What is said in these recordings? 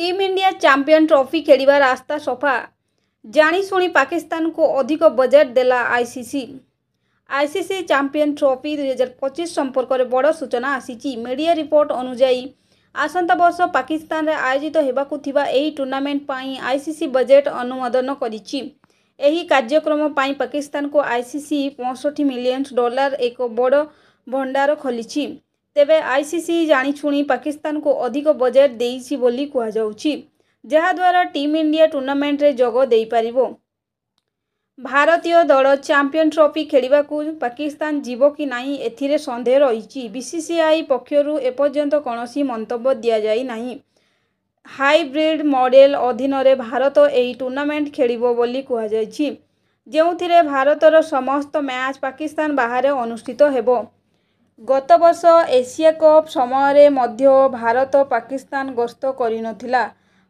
Team India champion trophy खेलिबार रास्ता सफा। जाणीशुणी पाकिस्तान को अधिक बजेट देला आईसीसी। आईसीसी चैंपियन ट्रॉफी 2025 संपर्क में बड़ सूचना आसी। मीडिया रिपोर्ट अनुजाई आसंता वर्ष पाकिस्तान रे आयोजित हेबाकु थिबा एही टूर्नामेंट पाई आईसीसी बजेट अनुमोदन करिछि। एही कार्यक्रम पाई पाकिस्तान को आईसीसी $65 मिलियन एक बड़ भंडार खोलिछि। तेबे आईसीसी जाणीशुणी पाकिस्तान को अधिक बजेट देइछि बोली कुहा जाउछि, जहा द्वारा टीम इंडिया टूर्नामेंट रे जोग देई पारिबो। भारतीय दल चैंपियन ट्रॉफी खेलिबाकु पाकिस्तान जीवो कि नाही एथिरे संदेह रहिछि। बीसीसीआई पक्षरु एपर्यंत कौनसी मंतव्य दिया जाई नाही। हाइब्रिड मॉडल अधीन रे भारत एही टूर्नामेंट खेलिबो बोली कुहा जाइछि, जेउथिरे भारतर समस्त मैच पाकिस्तान बाहर अनुष्ठित हेबो। गत वर्ष एशिया कप समय मध्य भारत पाकिस्तान गस्त करिनथिला।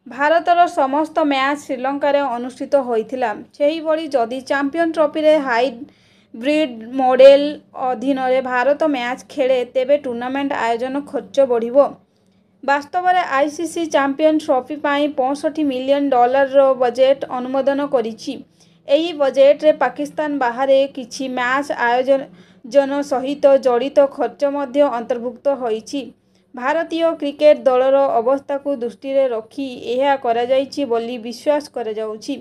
भारतर समस्त मैच श्रीलंका रे अनुष्ठित होइथिला। सेही भली जदि चैंपियन ट्रॉफी रे हाइब्रिड मॉडल अधीन रे भारत मैच खेले तेबे टूर्नामेंट आयोजन खर्च बढ़िबो। वास्तव में आईसीसी चैंपियन ट्रॉफी पाई $65 मिलियन रो बजेट अनुमोदन करिछि। एही बजेट रे पाकिस्तान बाहर किछि मैच आयोजन सहित जड़ित खर्च मध्य अंतर्भुक्त होइछि। भारतीय क्रिकेट दलर अवस्था को दृष्टि रे रखी एहा करा जाइछि बोली विश्वास करा जाउछि।